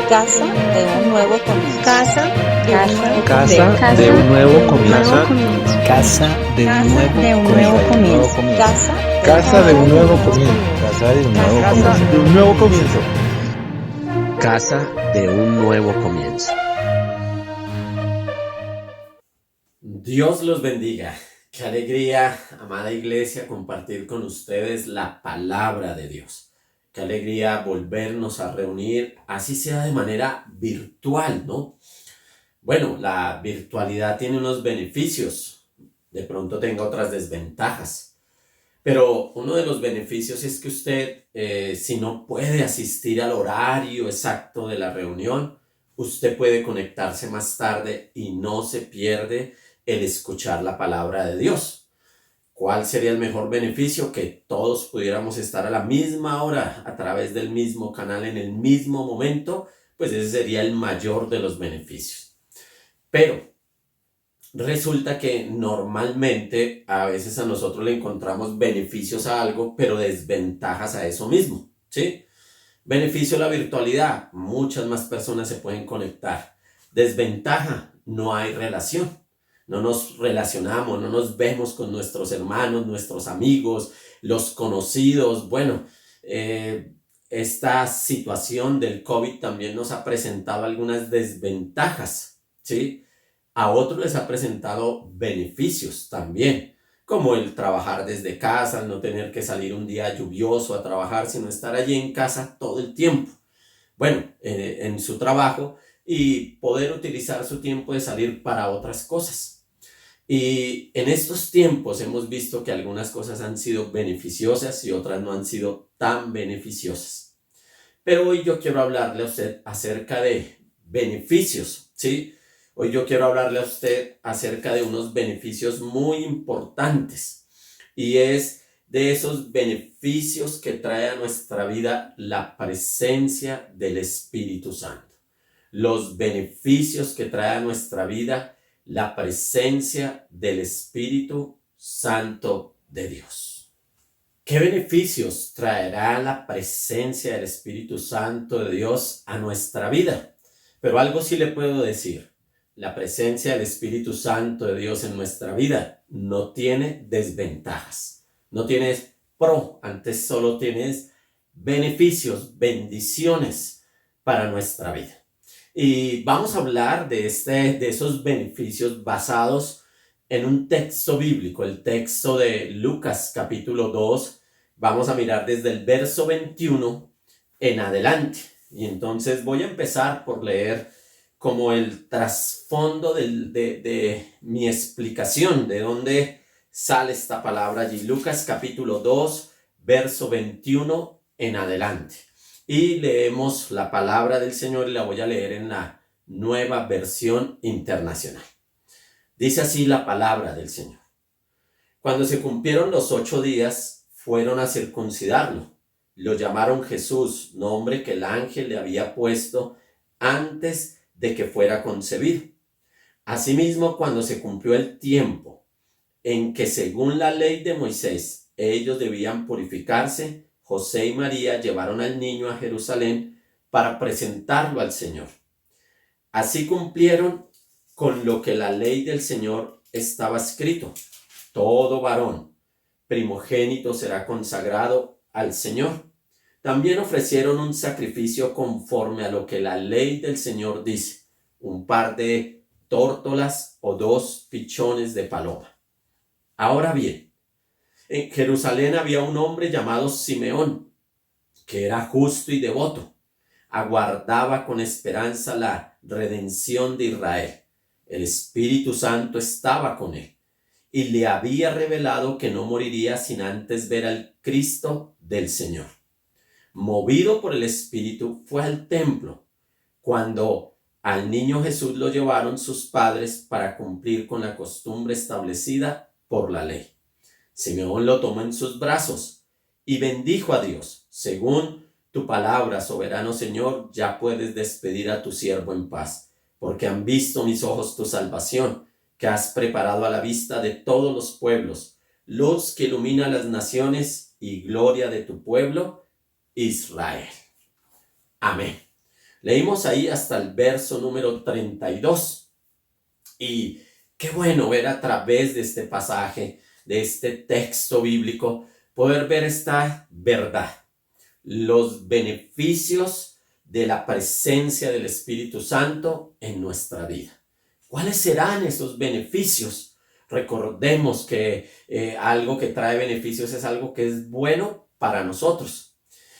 Casa de un nuevo comienzo. Casa de un nuevo comienzo. Casa de un nuevo comienzo. Casa de un nuevo comienzo. Casa de un nuevo comienzo. Casa de un nuevo comienzo. Dios los bendiga. Qué alegría, amada iglesia, compartir con ustedes la palabra de Dios. Qué alegría volvernos a reunir, así sea de manera virtual, ¿no? Bueno, la virtualidad tiene unos beneficios, de pronto tenga otras desventajas. Pero uno de los beneficios es que usted, si no puede asistir al horario exacto de la reunión, usted puede conectarse más tarde y no se pierde el escuchar la palabra de Dios. ¿Cuál sería el mejor beneficio? Que todos pudiéramos estar a la misma hora, a través del mismo canal, en el mismo momento, pues ese sería el mayor de los beneficios. Pero resulta que normalmente a veces a nosotros le encontramos beneficios a algo, pero desventajas a eso mismo, ¿sí? Beneficio de la virtualidad, muchas más personas se pueden conectar. Desventaja, no hay relación. No nos relacionamos, no nos vemos con nuestros hermanos, nuestros amigos, los conocidos. Bueno, esta situación del COVID también nos ha presentado algunas desventajas, ¿sí? A otros les ha presentado beneficios también, como el trabajar desde casa, el no tener que salir un día lluvioso a trabajar, sino estar allí en casa todo el tiempo. Bueno, en su trabajo y poder utilizar su tiempo de salir para otras cosas. Y en estos tiempos hemos visto que algunas cosas han sido beneficiosas y otras no han sido tan beneficiosas. Pero hoy yo quiero hablarle a usted acerca de beneficios, ¿sí? Hoy yo quiero hablarle a usted acerca de unos beneficios muy importantes. Y es de esos beneficios que trae a nuestra vida la presencia del Espíritu Santo. Los beneficios que trae a nuestra vida la presencia del Espíritu Santo de Dios. ¿Qué beneficios traerá la presencia del Espíritu Santo de Dios a nuestra vida? Pero algo sí le puedo decir. La presencia del Espíritu Santo de Dios en nuestra vida no tiene desventajas. No tienes pro, antes solo tienes beneficios, bendiciones para nuestra vida. Y vamos a hablar de esos beneficios basados en un texto bíblico, el texto de Lucas capítulo 2. Vamos a mirar desde el verso 21 en adelante. Y entonces voy a empezar por leer como el trasfondo de mi explicación, de dónde sale esta palabra allí. Lucas capítulo 2, verso 21 en adelante. Y leemos la palabra del Señor y la voy a leer en la Nueva Versión Internacional. Dice así la palabra del Señor. Cuando se cumplieron los 8 días, fueron a circuncidarlo. Lo llamaron Jesús, nombre que el ángel le había puesto antes de que fuera concebido. Asimismo, cuando se cumplió el tiempo en que, según la ley de Moisés, ellos debían purificarse, José y María llevaron al niño a Jerusalén para presentarlo al Señor. Así cumplieron con lo que la ley del Señor estaba escrito. Todo varón primogénito será consagrado al Señor. También ofrecieron un sacrificio conforme a lo que la ley del Señor dice, un par de tórtolas o 2 pichones de paloma. Ahora bien, en Jerusalén había un hombre llamado Simeón, que era justo y devoto. Aguardaba con esperanza la redención de Israel. El Espíritu Santo estaba con él y le había revelado que no moriría sin antes ver al Cristo del Señor. Movido por el Espíritu, fue al templo. Cuando al niño Jesús lo llevaron sus padres para cumplir con la costumbre establecida por la ley. Simeón lo tomó en sus brazos y bendijo a Dios. Según tu palabra, soberano Señor, ya puedes despedir a tu siervo en paz, porque han visto mis ojos tu salvación, que has preparado a la vista de todos los pueblos, luz que ilumina las naciones y gloria de tu pueblo, Israel. Amén. Leímos ahí hasta el verso número 32. Y qué bueno ver a través de este pasaje, de este texto bíblico, poder ver esta verdad, los beneficios de la presencia del Espíritu Santo en nuestra vida. ¿Cuáles serán esos beneficios? Recordemos que algo que trae beneficios es algo que es bueno para nosotros.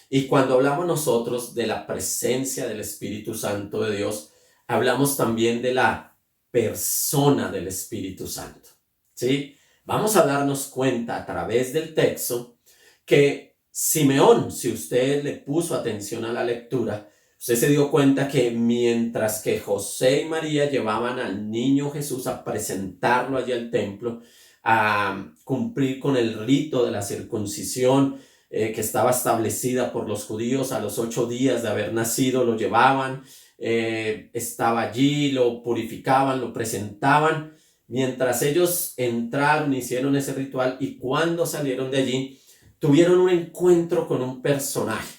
Y cuando hablamos nosotros de la presencia del Espíritu Santo de Dios, hablamos también de la persona del Espíritu Santo, ¿sí? Vamos a darnos cuenta a través del texto que Simeón, si usted le puso atención a la lectura, usted se dio cuenta que mientras que José y María llevaban al niño Jesús a presentarlo allí al templo, a cumplir con el rito de la circuncisión que estaba establecida por los judíos, a los 8 días de haber nacido lo llevaban, estaba allí, lo purificaban, lo presentaban. Mientras ellos entraron, hicieron ese ritual, y cuando salieron de allí, tuvieron un encuentro con un personaje.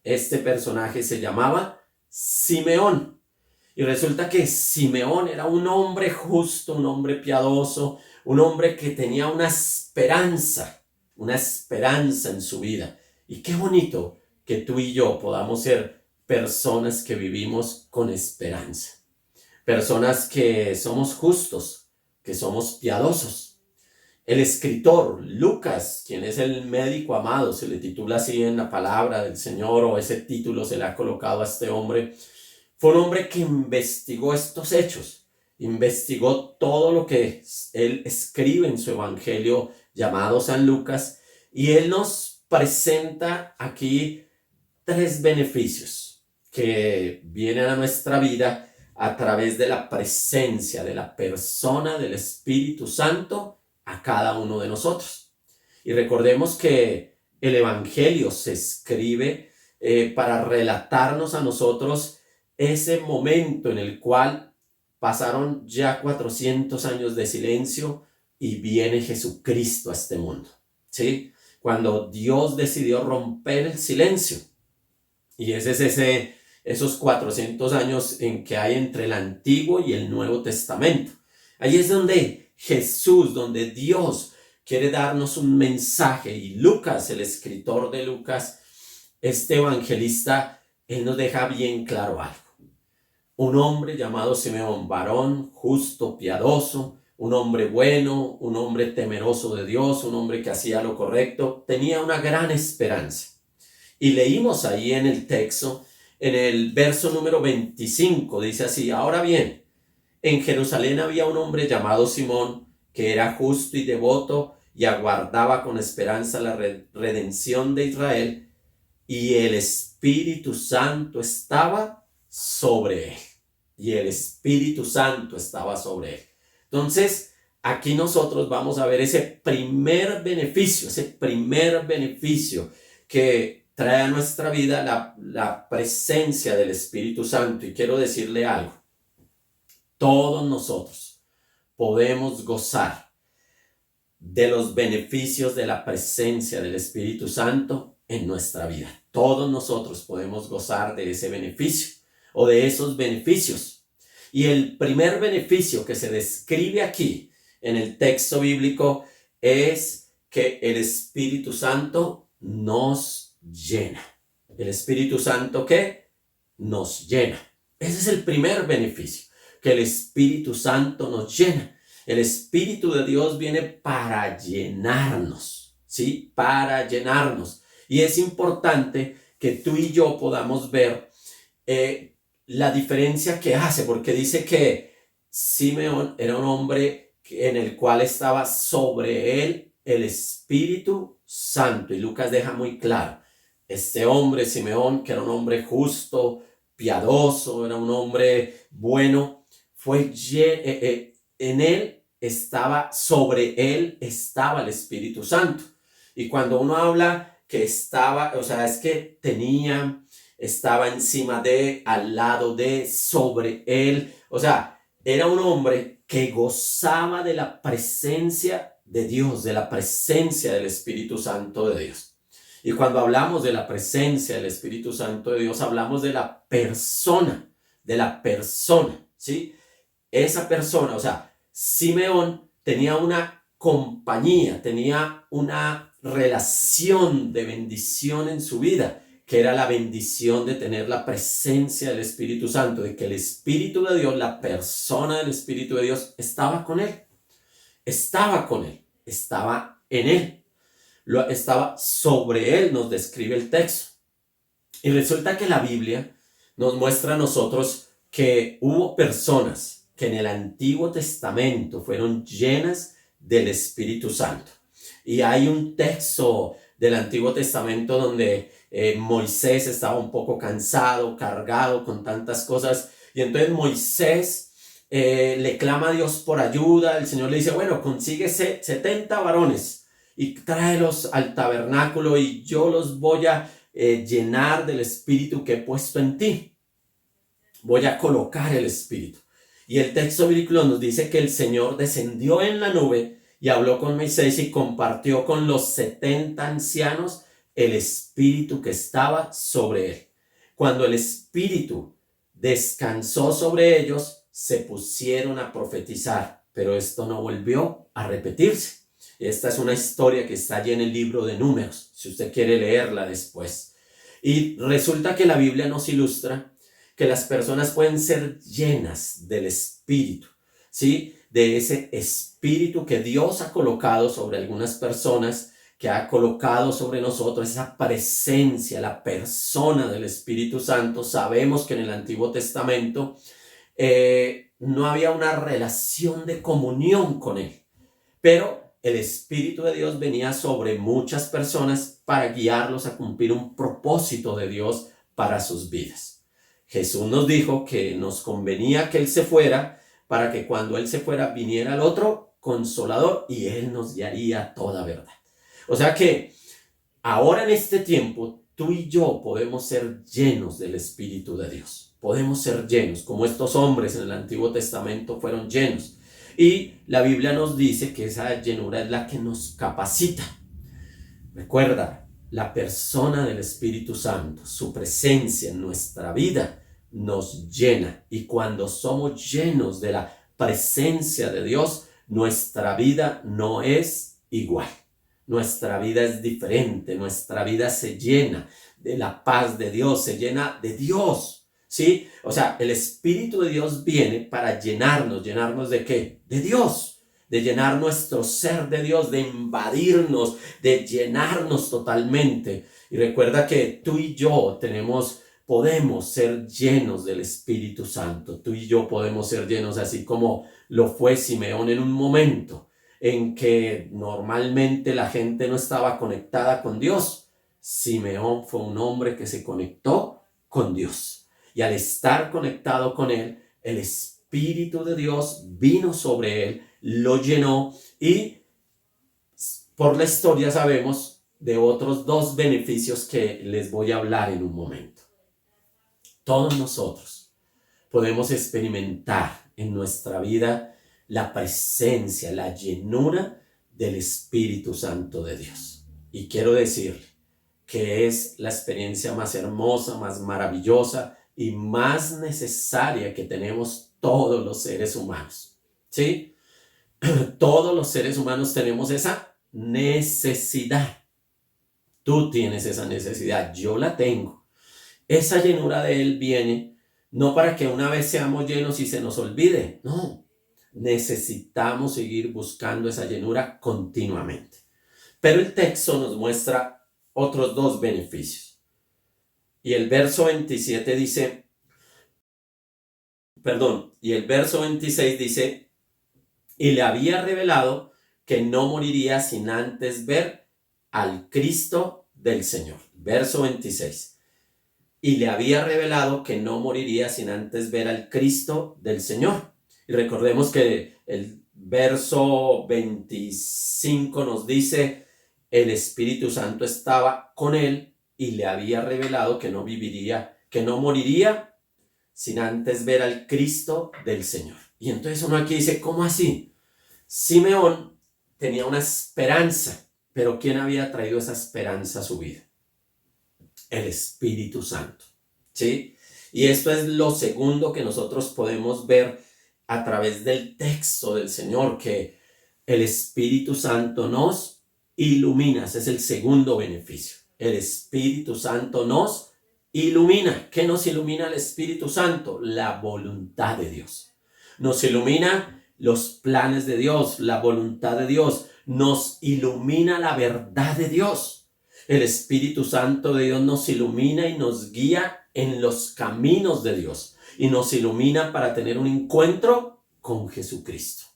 Este personaje se llamaba Simeón. Y resulta que Simeón era un hombre justo, un hombre piadoso, un hombre que tenía una esperanza en su vida. Y qué bonito que tú y yo podamos ser personas que vivimos con esperanza. Personas que somos justos, que somos piadosos. El escritor Lucas, quien es el médico amado, se le titula así en la palabra del Señor, o ese título se le ha colocado a este hombre, fue un hombre que investigó estos hechos, investigó todo lo que él escribe en su evangelio llamado San Lucas, y él nos presenta aquí 3 beneficios que vienen a nuestra vida a través de la presencia, de la persona del Espíritu Santo a cada uno de nosotros. Y recordemos que el evangelio se escribe para relatarnos a nosotros ese momento en el cual pasaron ya 400 años de silencio y viene Jesucristo a este mundo, ¿sí? Cuando Dios decidió romper el silencio. Y ese es esos 400 años en que hay entre el Antiguo y el Nuevo Testamento. Ahí es donde Jesús, donde Dios quiere darnos un mensaje. Y Lucas, el escritor de Lucas, este evangelista, él nos deja bien claro algo. Un hombre llamado Simeón, varón justo, piadoso, un hombre bueno, un hombre temeroso de Dios, un hombre que hacía lo correcto, tenía una gran esperanza. Y leímos ahí en el texto, en el verso número 25, dice así: ahora bien, en Jerusalén había un hombre llamado Simón, que era justo y devoto y aguardaba con esperanza la redención de Israel, y el Espíritu Santo estaba sobre él. Y el Espíritu Santo estaba sobre él. Entonces, aquí nosotros vamos a ver ese primer beneficio que trae a nuestra vida la presencia del Espíritu Santo. Y quiero decirle algo: todos nosotros podemos gozar de los beneficios de la presencia del Espíritu Santo en nuestra vida. Todos nosotros podemos gozar de ese beneficio o de esos beneficios. Y el primer beneficio que se describe aquí en el texto bíblico es que el Espíritu Santo nos llena. El Espíritu Santo, ¿qué? Nos llena. Ese es el primer beneficio, que el Espíritu Santo nos llena. El Espíritu de Dios viene para llenarnos, ¿sí? Para llenarnos. Y es importante que tú y yo podamos ver la diferencia que hace, porque dice que Simeón era un hombre en el cual estaba sobre él el Espíritu Santo. Y Lucas deja muy claro, este hombre Simeón, que era un hombre justo, piadoso, era un hombre bueno, en él estaba, sobre él estaba el Espíritu Santo. Y cuando uno habla que estaba, o sea, es que estaba encima de, al lado de, sobre él. O sea, era un hombre que gozaba de la presencia de Dios, de la presencia del Espíritu Santo de Dios. Y cuando hablamos de la presencia del Espíritu Santo de Dios, hablamos de la persona, ¿sí? Esa persona, o sea, Simeón tenía una compañía, tenía una relación de bendición en su vida, que era la bendición de tener la presencia del Espíritu Santo, de que el Espíritu de Dios, la persona del Espíritu de Dios, estaba con él, estaba en él, estaba sobre él, nos describe el texto. Y resulta que la Biblia nos muestra a nosotros que hubo personas que en el Antiguo Testamento fueron llenas del Espíritu Santo. Y hay un texto del Antiguo Testamento donde Moisés estaba un poco cansado, cargado con tantas cosas, y entonces Moisés le clama a Dios por ayuda. El Señor le dice, bueno, consíguese 70 varones y tráelos al tabernáculo y yo los voy a llenar del Espíritu que he puesto en ti. Voy a colocar el Espíritu. Y el texto bíblico nos dice que el Señor descendió en la nube y habló con Moisés y compartió con los 70 ancianos el Espíritu que estaba sobre él. Cuando el Espíritu descansó sobre ellos, se pusieron a profetizar, pero esto no volvió a repetirse. Esta es una historia que está allí en el libro de Números, si usted quiere leerla después. Y resulta que la Biblia nos ilustra que las personas pueden ser llenas del Espíritu, ¿sí? De ese Espíritu que Dios ha colocado sobre algunas personas, que ha colocado sobre nosotros, esa presencia, la persona del Espíritu Santo. Sabemos que en el Antiguo Testamento no había una relación de comunión con él, pero el Espíritu de Dios venía sobre muchas personas para guiarlos a cumplir un propósito de Dios para sus vidas. Jesús nos dijo que nos convenía que Él se fuera para que cuando Él se fuera viniera el otro Consolador y Él nos guiaría a toda verdad. O sea que ahora en este tiempo tú y yo podemos ser llenos del Espíritu de Dios. Podemos ser llenos como estos hombres en el Antiguo Testamento fueron llenos. Y la Biblia nos dice que esa llenura es la que nos capacita. Recuerda, la persona del Espíritu Santo, su presencia en nuestra vida nos llena. Y cuando somos llenos de la presencia de Dios, nuestra vida no es igual. Nuestra vida es diferente. Nuestra vida se llena de la paz de Dios, se llena de Dios. ¿Sí? O sea, el Espíritu de Dios viene para llenarnos. ¿Llenarnos de qué? De Dios. De llenar nuestro ser de Dios, de invadirnos, de llenarnos totalmente. Y recuerda que tú y yo podemos ser llenos del Espíritu Santo. Tú y yo podemos ser llenos así como lo fue Simeón en un momento en que normalmente la gente no estaba conectada con Dios. Simeón fue un hombre que se conectó con Dios. Y al estar conectado con él, el Espíritu de Dios vino sobre él, lo llenó y por la historia sabemos de otros 2 beneficios que les voy a hablar en un momento. Todos nosotros podemos experimentar en nuestra vida la presencia, la llenura del Espíritu Santo de Dios. Y quiero decirle que es la experiencia más hermosa, más maravillosa y más necesaria que tenemos todos los seres humanos. ¿Sí? Todos los seres humanos tenemos esa necesidad. Tú tienes esa necesidad, yo la tengo. Esa llenura de Él viene no para que una vez seamos llenos y se nos olvide, no. Necesitamos seguir buscando esa llenura continuamente. Pero el texto nos muestra otros 2 beneficios. Y el verso 27 dice, y el verso 26 dice, y le había revelado que no moriría sin antes ver al Cristo del Señor. Verso 26. Y le había revelado que no moriría sin antes ver al Cristo del Señor. Y recordemos que el verso 25 nos dice, el Espíritu Santo estaba con él y le había revelado que no moriría sin antes ver al Cristo del Señor. Y entonces uno aquí dice, ¿cómo así? Simeón tenía una esperanza, pero ¿quién había traído esa esperanza a su vida? el Espíritu Santo. ¿Sí? Y esto es lo segundo que nosotros podemos ver a través del texto del Señor, que el Espíritu Santo nos ilumina. Ese es el segundo beneficio. El Espíritu Santo nos ilumina. ¿Qué nos ilumina el Espíritu Santo? La voluntad de Dios. Nos ilumina los planes de Dios, la voluntad de Dios. Nos ilumina la verdad de Dios. El Espíritu Santo de Dios nos ilumina y nos guía en los caminos de Dios. Y nos ilumina para tener un encuentro con Jesucristo.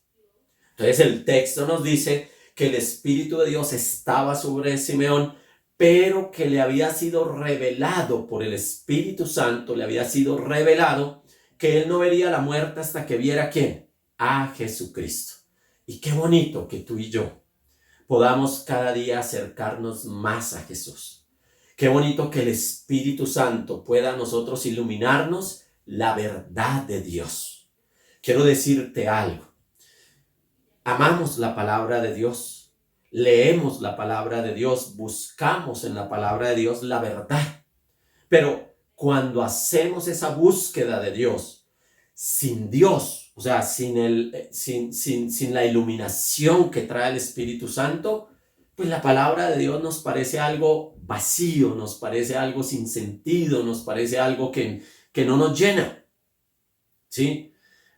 Entonces el texto nos dice que el Espíritu de Dios estaba sobre Simeón, pero que le había sido revelado por el Espíritu Santo, le había sido revelado que él no vería la muerte hasta que viera ¿a quién? A Jesucristo. Y qué bonito que tú y yo podamos cada día acercarnos más a Jesús. Qué bonito que el Espíritu Santo pueda a nosotros iluminarnos la verdad de Dios. Quiero decirte algo. Amamos la palabra de Dios, leemos la palabra de Dios, buscamos en la palabra de Dios la verdad. Pero cuando hacemos esa búsqueda de Dios, sin Dios, o sea, sin la iluminación que trae el Espíritu Santo, pues la palabra de Dios nos parece algo vacío, nos parece algo sin sentido, nos parece algo que no nos llena. ¿Sí?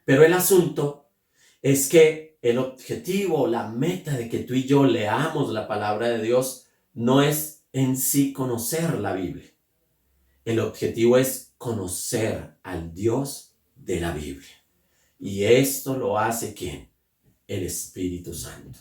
Pero el asunto es que el objetivo, la meta de que tú y yo leamos la palabra de Dios no es en sí conocer la Biblia. El objetivo es conocer al Dios de la Biblia. Y esto lo hace ¿quién? El Espíritu Santo.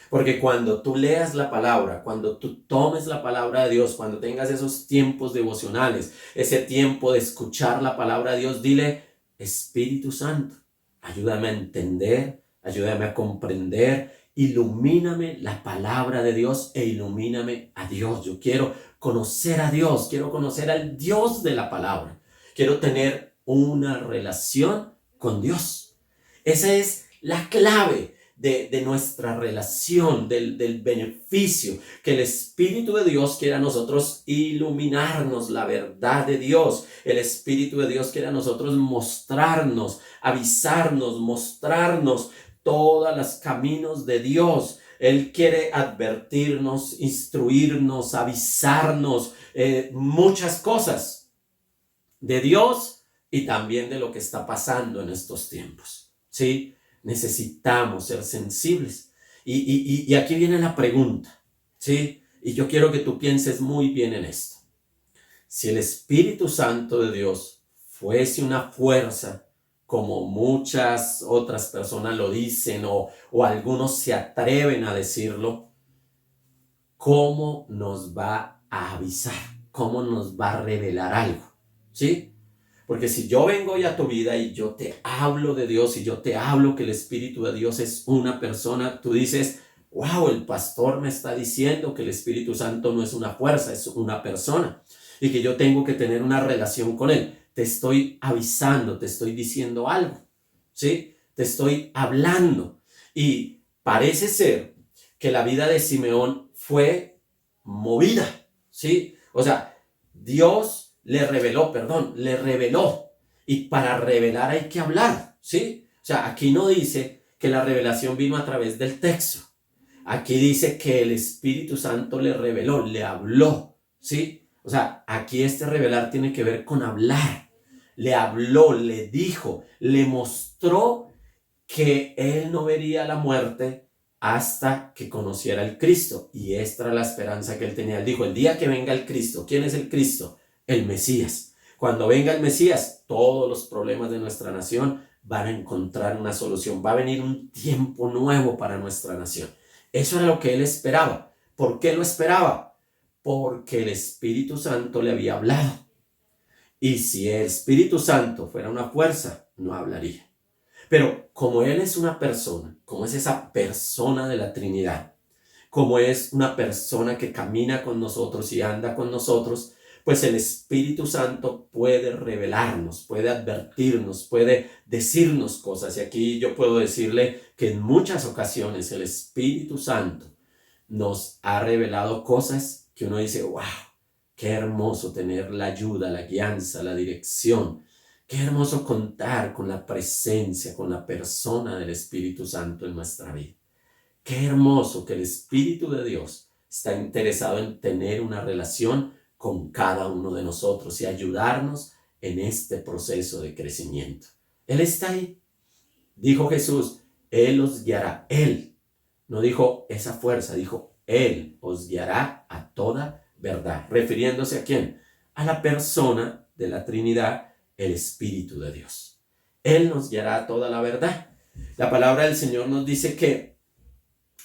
Porque cuando tú leas la palabra, cuando tú tomes la palabra de Dios, cuando tengas esos tiempos devocionales, ese tiempo de escuchar la palabra de Dios, dile, Espíritu Santo, ayúdame a entender, ayúdame a comprender, ilumíname la palabra de Dios e ilumíname a Dios. Yo quiero conocer a Dios, quiero conocer al Dios de la palabra. Quiero tener una relación con Dios. Esa es la clave de nuestra relación, del beneficio, que el Espíritu de Dios quiera a nosotros iluminarnos la verdad de Dios. El Espíritu de Dios quiere a nosotros mostrarnos, avisarnos, mostrarnos todos los caminos de Dios. Él quiere advertirnos, instruirnos, avisarnos muchas cosas de Dios y también de lo que está pasando en estos tiempos. ¿Sí? Necesitamos ser sensibles. Y aquí viene la pregunta, ¿sí? Y yo quiero que tú pienses muy bien en esto. Si el Espíritu Santo de Dios fuese una fuerza, como muchas otras personas lo dicen o algunos se atreven a decirlo, ¿cómo nos va a avisar? ¿Cómo nos va a revelar algo? ¿Sí? Porque si yo vengo hoy a tu vida y yo te hablo de Dios y yo te hablo que el Espíritu de Dios es una persona, tú dices, wow, el pastor me está diciendo que el Espíritu Santo no es una fuerza, es una persona y que yo tengo que tener una relación con él. Te estoy avisando, te estoy diciendo algo, ¿sí? Te estoy hablando. Y parece ser que la vida de Simeón fue movida, ¿sí? O sea, Dios le reveló. Y para revelar hay que hablar, ¿sí? O sea, aquí no dice que la revelación vino a través del texto. Aquí dice que el Espíritu Santo le reveló, le habló, ¿sí? O sea, aquí este revelar tiene que ver con hablar. Le habló, le dijo, le mostró que él no vería la muerte hasta que conociera al Cristo. Y esta era la esperanza que él tenía. Él dijo, el día que venga el Cristo, ¿quién es el Cristo? El Mesías. Cuando venga el Mesías, todos los problemas de nuestra nación van a encontrar una solución. Va a venir un tiempo nuevo para nuestra nación. Eso era lo que él esperaba. ¿Por qué lo esperaba? Porque el Espíritu Santo le había hablado. Y si el Espíritu Santo fuera una fuerza, no hablaría. Pero como él es una persona, como es esa persona de la Trinidad, como es una persona que camina con nosotros y anda con nosotros, pues el Espíritu Santo puede revelarnos, puede advertirnos, puede decirnos cosas. Y aquí yo puedo decirle que en muchas ocasiones el Espíritu Santo nos ha revelado cosas que uno dice, wow, Qué hermoso tener la ayuda, la guianza, la dirección. Qué hermoso contar con la presencia, con la persona del Espíritu Santo en nuestra vida. Qué hermoso que el Espíritu de Dios está interesado en tener una relación con cada uno de nosotros y ayudarnos en este proceso de crecimiento. Él está ahí. Dijo Jesús, Él os guiará. Él. No dijo esa fuerza, dijo Él os guiará a toda verdad. ¿Refiriéndose a quién? A la persona de la Trinidad, el Espíritu de Dios. Él nos guiará a toda la verdad. La palabra del Señor nos dice que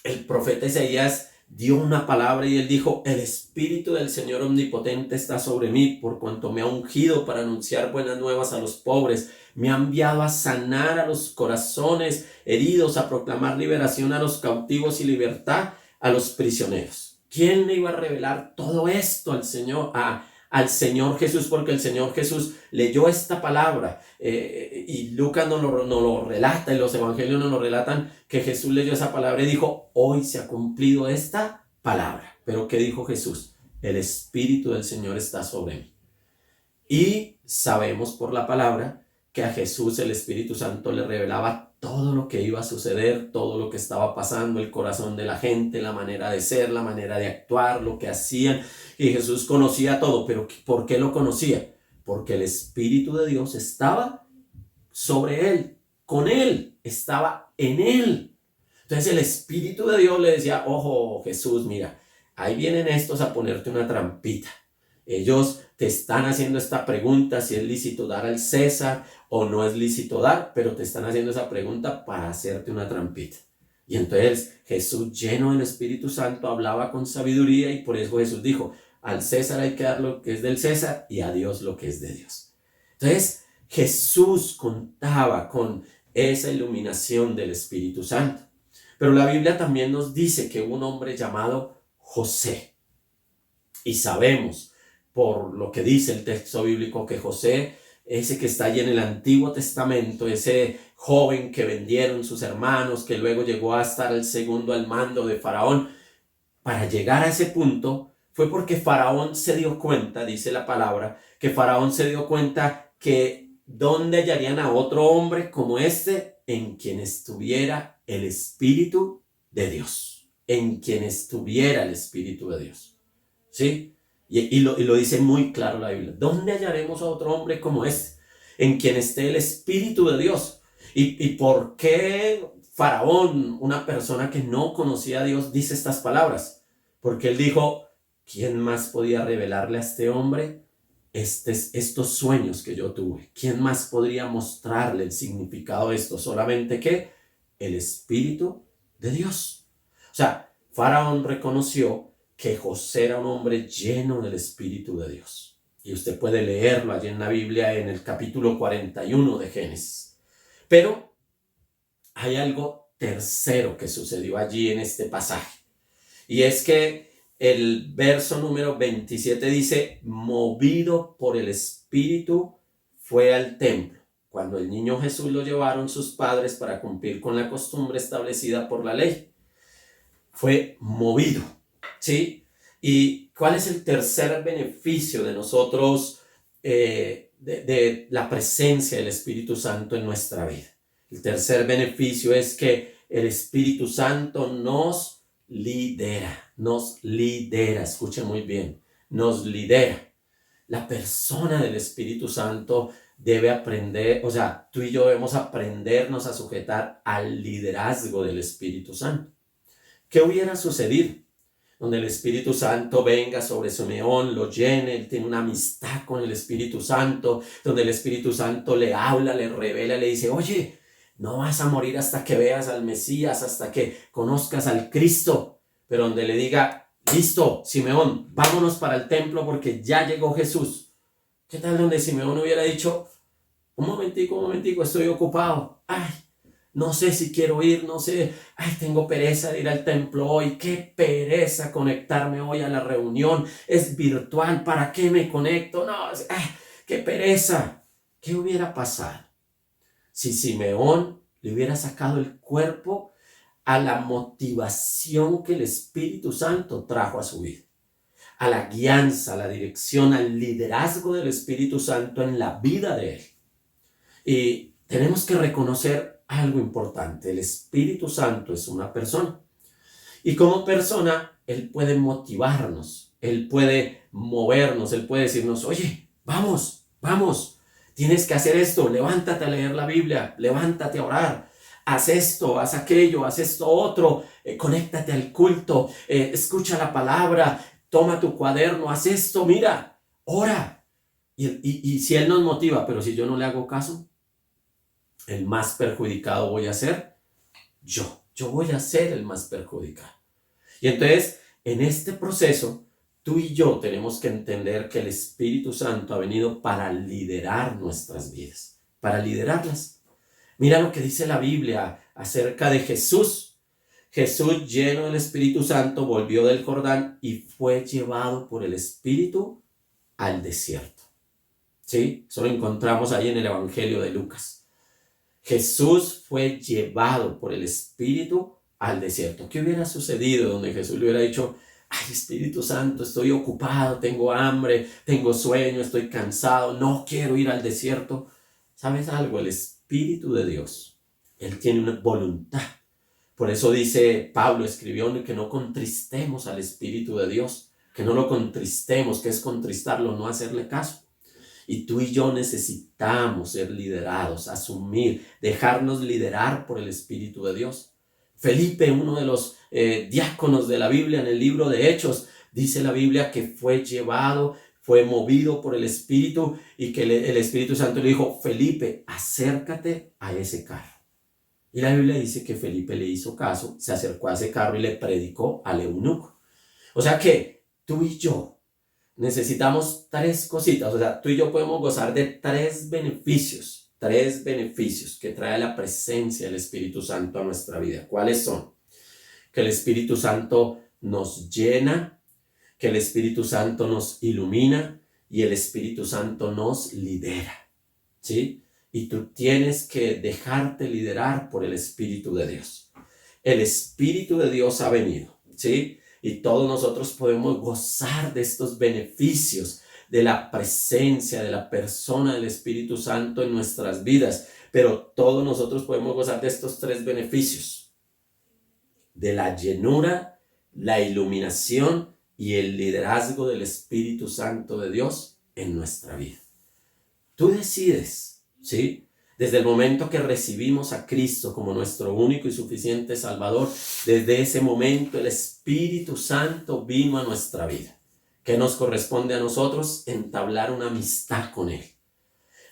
el profeta Isaías dio una palabra y él dijo, el Espíritu del Señor Omnipotente está sobre mí, por cuanto me ha ungido para anunciar buenas nuevas a los pobres, me ha enviado a sanar a los corazones heridos, a proclamar liberación a los cautivos y libertad a los prisioneros. ¿Quién le iba a revelar todo esto al Señor, al Señor Jesús? Porque el Señor Jesús leyó esta palabra y Lucas nos lo relata y los evangelios nos lo relatan, que Jesús leyó esa palabra y dijo, hoy se ha cumplido esta palabra. Pero ¿qué dijo Jesús? El Espíritu del Señor está sobre mí. Y sabemos por la palabra que a Jesús el Espíritu Santo le revelaba todo lo que iba a suceder, todo lo que estaba pasando, el corazón de la gente, la manera de ser, la manera de actuar, lo que hacían. Y Jesús conocía todo, pero ¿por qué lo conocía? Porque el Espíritu de Dios estaba sobre él, con él, estaba en él. Entonces el Espíritu de Dios le decía, ojo Jesús, mira, ahí vienen estos a ponerte una trampita. Ellos te están haciendo esta pregunta, si es lícito dar al César o no es lícito dar, pero te están haciendo esa pregunta para hacerte una trampita. Y entonces Jesús, lleno del Espíritu Santo, hablaba con sabiduría y por eso Jesús dijo, al César hay que dar lo que es del César y a Dios lo que es de Dios. Entonces Jesús contaba con esa iluminación del Espíritu Santo. Pero la Biblia también nos dice que hubo un hombre llamado José. Y sabemos por lo que dice el texto bíblico que José, ese que está allí en el Antiguo Testamento, ese joven que vendieron sus hermanos, que luego llegó a estar el segundo al mando de Faraón, para llegar a ese punto fue porque Faraón se dio cuenta, dice la palabra, que Faraón se dio cuenta que ¿dónde hallarían a otro hombre como este? En quien estuviera el Espíritu de Dios. En quien estuviera el Espíritu de Dios. ¿Sí? Y lo dice muy claro la Biblia. ¿Dónde hallaremos a otro hombre como este? En quien esté el Espíritu de Dios. ¿Y por qué Faraón, una persona que no conocía a Dios, dice estas palabras? Porque él dijo, ¿quién más podía revelarle a este hombre estos sueños que yo tuve? ¿Quién más podría mostrarle el significado de esto? Solamente que el Espíritu de Dios. O sea, Faraón reconoció que José era un hombre lleno del Espíritu de Dios. Y usted puede leerlo allí en la Biblia en el capítulo 41 de Génesis. Pero hay algo tercero que sucedió allí en este pasaje. Y es que el verso número 27 dice, movido por el Espíritu fue al templo. Cuando el niño Jesús lo llevaron sus padres para cumplir con la costumbre establecida por la ley. Fue movido. ¿Sí? ¿Y cuál es el tercer beneficio de nosotros, de la presencia del Espíritu Santo en nuestra vida? El tercer beneficio es que el Espíritu Santo nos lidera, escuchen muy bien, nos lidera. La persona del Espíritu Santo debe aprender, o sea, tú y yo debemos aprendernos a sujetar al liderazgo del Espíritu Santo. ¿Qué hubiera sucedido? Donde el Espíritu Santo venga sobre Simeón, lo llene, él tiene una amistad con el Espíritu Santo, donde el Espíritu Santo le habla, le revela, le dice, oye, no vas a morir hasta que veas al Mesías, hasta que conozcas al Cristo, pero donde le diga, listo, Simeón, vámonos para el templo porque ya llegó Jesús. ¿Qué tal donde Simeón hubiera dicho, un momentico, estoy ocupado, no sé si quiero ir, no sé, tengo pereza de ir al templo hoy, qué pereza conectarme hoy a la reunión, es virtual, ¿para qué me conecto? No, qué pereza. ¿Qué hubiera pasado si Simeón le hubiera sacado el cuerpo a la motivación que el Espíritu Santo trajo a su vida? a la guianza, a la dirección, al liderazgo del Espíritu Santo en la vida de Él. Y tenemos que reconocer algo importante. El Espíritu Santo es una persona. Y como persona, Él puede motivarnos, Él puede movernos, Él puede decirnos, oye, vamos, tienes que hacer esto, levántate a leer la Biblia, levántate a orar, haz esto, haz aquello, haz esto otro, conéctate al culto, escucha la palabra, toma tu cuaderno, haz esto, mira, ora. Y si Él nos motiva, pero si yo no le hago caso, el más perjudicado voy a ser yo voy a ser el más perjudicado. Y entonces, en este proceso, tú y yo tenemos que entender que el Espíritu Santo ha venido para liderar nuestras vidas, para liderarlas. Mira lo que dice la Biblia acerca de Jesús. Jesús, lleno del Espíritu Santo, volvió del Jordán y fue llevado por el Espíritu al desierto. ¿Sí? Eso lo encontramos ahí en el Evangelio de Lucas. Jesús fue llevado por el Espíritu al desierto. ¿Qué hubiera sucedido donde Jesús le hubiera dicho, ay, Espíritu Santo, estoy ocupado, tengo hambre, tengo sueño, estoy cansado, no quiero ir al desierto? ¿Sabes algo? El Espíritu de Dios, Él tiene una voluntad. Por eso dice Pablo, escribió que no contristemos al Espíritu de Dios, que no lo contristemos, que es contristarlo, no hacerle caso. Y tú y yo necesitamos ser liderados, asumir, dejarnos liderar por el Espíritu de Dios. Felipe, uno de los diáconos de la Biblia en el libro de Hechos, dice la Biblia que fue llevado, fue movido por el Espíritu y que el Espíritu Santo le dijo, Felipe, acércate a ese carro. Y la Biblia dice que Felipe le hizo caso, se acercó a ese carro y le predicó al eunuco. O sea que tú y yo necesitamos tres cositas, o sea, tú y yo podemos gozar de tres beneficios que trae la presencia del Espíritu Santo a nuestra vida. ¿Cuáles son? Que el Espíritu Santo nos llena, que el Espíritu Santo nos ilumina y el Espíritu Santo nos lidera, ¿sí? Y tú tienes que dejarte liderar por el Espíritu de Dios. El Espíritu de Dios ha venido, ¿sí? Y todos nosotros podemos gozar de estos beneficios, de la presencia, de la persona del Espíritu Santo en nuestras vidas. Pero todos nosotros podemos gozar de estos tres beneficios: de la llenura, la iluminación y el liderazgo del Espíritu Santo de Dios en nuestra vida. Tú decides, ¿sí? Desde el momento que recibimos a Cristo como nuestro único y suficiente Salvador, desde ese momento el Espíritu Santo vino a nuestra vida. ¿Qué nos corresponde a nosotros? Entablar una amistad con Él.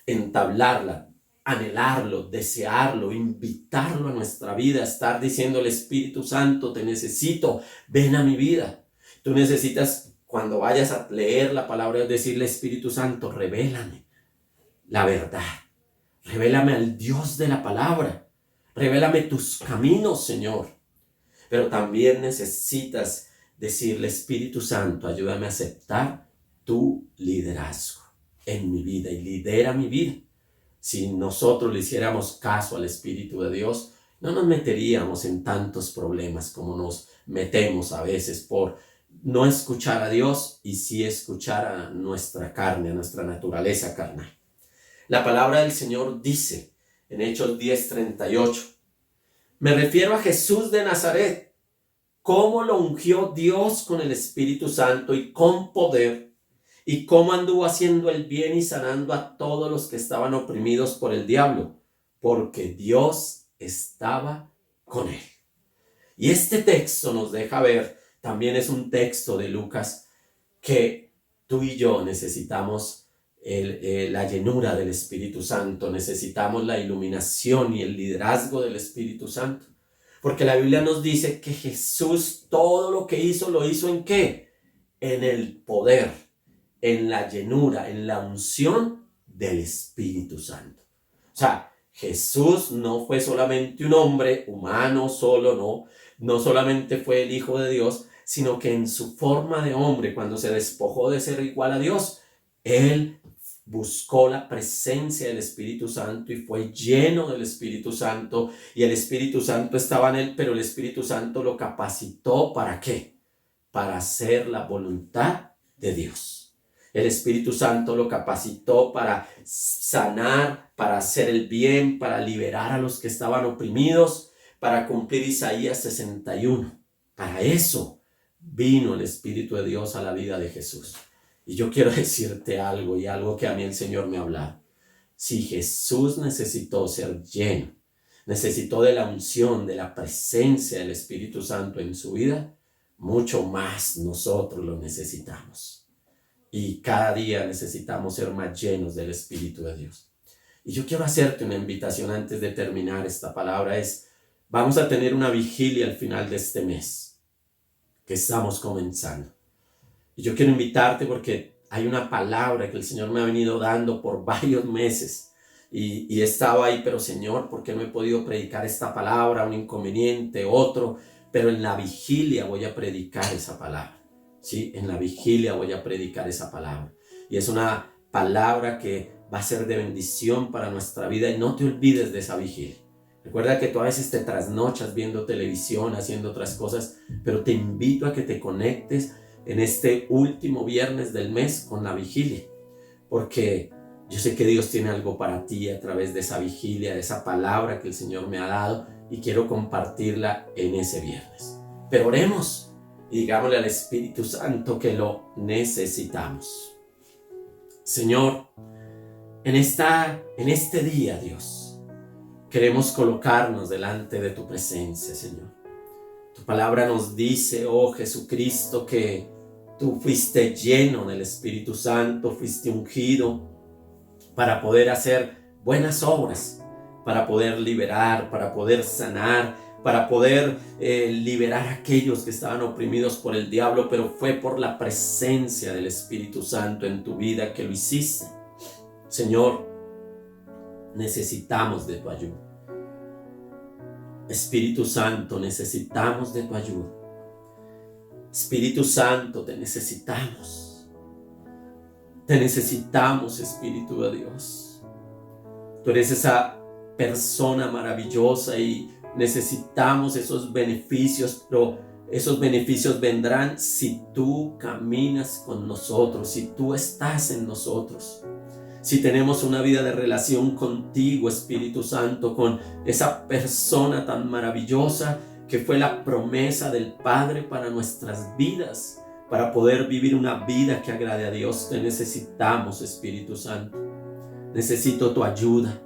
Entablarla, anhelarlo, desearlo, invitarlo a nuestra vida, estar diciendo al Espíritu Santo, te necesito, ven a mi vida. Tú necesitas, cuando vayas a leer la palabra, decirle, Espíritu Santo, revélame la verdad. Revélame al Dios de la palabra. Revélame tus caminos, Señor. Pero también necesitas decirle, Espíritu Santo, ayúdame a aceptar tu liderazgo en mi vida y lidera mi vida. Si nosotros le hiciéramos caso al Espíritu de Dios, no nos meteríamos en tantos problemas como nos metemos a veces por no escuchar a Dios y sí escuchar a nuestra carne, a nuestra naturaleza carnal. La palabra del Señor dice en Hechos 10:38, me refiero a Jesús de Nazaret, cómo lo ungió Dios con el Espíritu Santo y con poder, y cómo anduvo haciendo el bien y sanando a todos los que estaban oprimidos por el diablo, porque Dios estaba con él. Y este texto nos deja ver, también es un texto de Lucas, que tú y yo necesitamos la llenura del Espíritu Santo, necesitamos la iluminación y el liderazgo del Espíritu Santo, porque la Biblia nos dice que Jesús todo lo que hizo, ¿lo hizo en qué? En el poder, en la llenura, en la unción del Espíritu Santo. O sea, Jesús no fue solamente un hombre humano solo, no solamente fue el Hijo de Dios, sino que en su forma de hombre, cuando se despojó de ser igual a Dios, Él buscó la presencia del Espíritu Santo y fue lleno del Espíritu Santo, y el Espíritu Santo estaba en él, pero el Espíritu Santo lo capacitó ¿para qué? Para hacer la voluntad de Dios. El Espíritu Santo lo capacitó para sanar, para hacer el bien, para liberar a los que estaban oprimidos, para cumplir Isaías 61. Para eso vino el Espíritu de Dios a la vida de Jesús. Y yo quiero decirte algo, y algo que a mí el Señor me ha hablado. Si Jesús necesitó ser lleno, necesitó de la unción, de la presencia del Espíritu Santo en su vida, mucho más nosotros lo necesitamos. Y cada día necesitamos ser más llenos del Espíritu de Dios. Y yo quiero hacerte una invitación antes de terminar esta palabra. Vamos a tener una vigilia al final de este mes que estamos comenzando. Y yo quiero invitarte porque hay una palabra que el Señor me ha venido dando por varios meses. Y estaba ahí, pero Señor, ¿por qué no he podido predicar esta palabra? Un inconveniente, otro. Pero en la vigilia voy a predicar esa palabra. ¿Sí? En la vigilia voy a predicar esa palabra. Y es una palabra que va a ser de bendición para nuestra vida. Y no te olvides de esa vigilia. Recuerda que tú a veces te trasnochas viendo televisión, haciendo otras cosas. Pero te invito a que te conectes en este último viernes del mes con la vigilia. Porque yo sé que Dios tiene algo para ti a través de esa vigilia, de esa palabra que el Señor me ha dado. Y quiero compartirla en ese viernes. Pero oremos y digámosle al Espíritu Santo que lo necesitamos. Señor, en este día, Dios, queremos colocarnos delante de tu presencia, Señor. Tu palabra nos dice, oh Jesucristo, que tú fuiste lleno del Espíritu Santo, fuiste ungido para poder hacer buenas obras, para poder liberar, para poder sanar, para poder liberar a aquellos que estaban oprimidos por el diablo, pero fue por la presencia del Espíritu Santo en tu vida que lo hiciste. Señor, necesitamos de tu ayuda. Espíritu Santo, necesitamos de tu ayuda. Espíritu Santo, te necesitamos. Te necesitamos, Espíritu de Dios. Tú eres esa persona maravillosa y necesitamos esos beneficios, pero esos beneficios vendrán si tú caminas con nosotros, si tú estás en nosotros. Si tenemos una vida de relación contigo, Espíritu Santo, con esa persona tan maravillosa que fue la promesa del Padre para nuestras vidas, para poder vivir una vida que agrade a Dios, te necesitamos, Espíritu Santo. Necesito tu ayuda.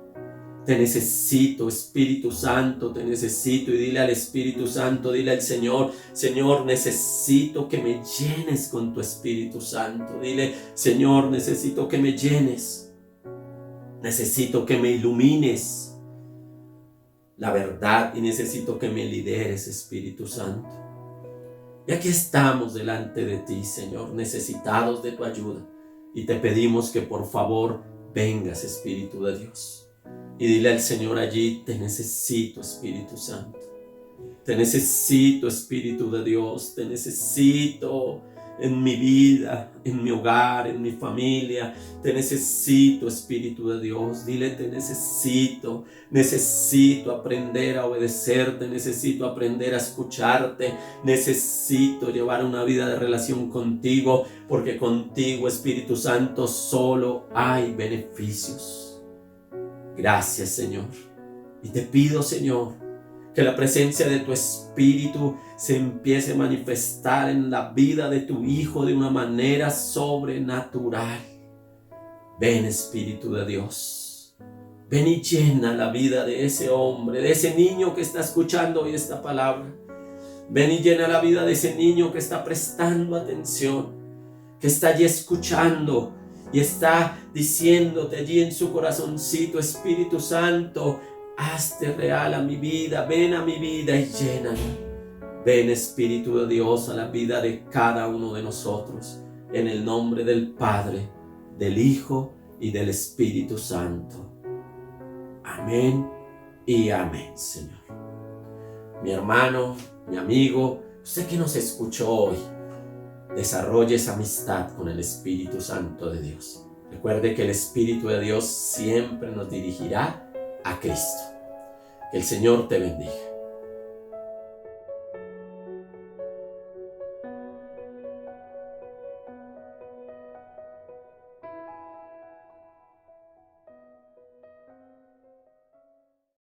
Te necesito, Espíritu Santo, te necesito. Y dile al Espíritu Santo, dile al Señor, Señor, necesito que me llenes con tu Espíritu Santo. Dile, Señor, necesito que me llenes. Necesito que me ilumines la verdad y necesito que me lideres, Espíritu Santo. Y aquí estamos delante de ti, Señor, necesitados de tu ayuda. Y te pedimos que por favor vengas, Espíritu de Dios. Y dile al Señor allí, te necesito, Espíritu Santo. Te necesito, Espíritu de Dios. Te necesito en mi vida, en mi hogar, en mi familia. Te necesito, Espíritu de Dios. Dile, te necesito. Necesito aprender a obedecerte. Necesito aprender a escucharte. Necesito llevar una vida de relación contigo, porque contigo, Espíritu Santo, solo hay beneficios. Gracias, Señor. Y te pido, Señor, que la presencia de tu Espíritu se empiece a manifestar en la vida de tu Hijo de una manera sobrenatural. Ven, Espíritu de Dios. Ven y llena la vida de ese hombre, de ese niño que está escuchando hoy esta palabra. Ven y llena la vida de ese niño que está prestando atención, que está allí escuchando y está diciéndote allí en su corazoncito, Espíritu Santo, hazte real a mi vida, ven a mi vida y llénala. Ven, Espíritu de Dios, a la vida de cada uno de nosotros, en el nombre del Padre, del Hijo y del Espíritu Santo. Amén y amén, Señor. Mi hermano, mi amigo, usted que nos escuchó hoy, desarrolle esa amistad con el Espíritu Santo de Dios. Recuerde que el Espíritu de Dios siempre nos dirigirá a Cristo. Que el Señor te bendiga.